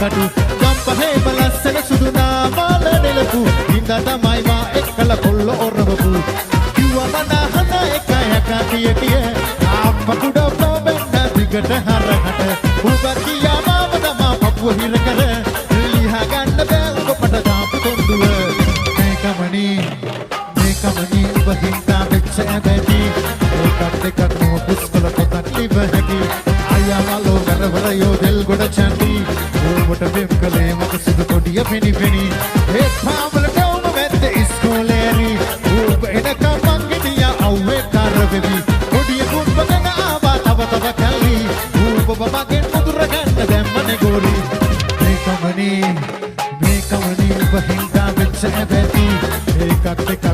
කටු ගම්පහේ බලස්සන සුදු නාමාල නෙලපු හින්දා තමයි මා එක්කල කොල්ල ඔරවපු කිව්වම නහන එක කිය අප්ප කුඩ බෙන්න දිගට හරහට උඹ කියා මාව තමා පපුව හිර කර ලිහා ගන්න බෑ උඹ පට දාපු තොණ්ඩුව මේකමනි උඹ හින්දා වෙච්ච ඇබැටි ඒකත් එකක් නෝ පුස්කල පොතක් ලිව හැකි අයියා මලෝ ගරවරයෝ දෙල් ගොඩ චන්දි උඹට වෙම් කලේ මක සුදු කොඩිය පෙනි පෙනි ඒ පාවලට උඹ මැද්ද ඉස්කෝලේරි උඹ එනකම් මං ගෙඩියා අව්වේ කරවෙවි කොඩිය කුඹගෙන ආවා තව කැලි උඹ බබගෙන් මුදුර ගන්න දැම්මනේ ගෝලි මේකමනි උඹ හින්දා වෙච්ච ඇබැටි ඒකත් එක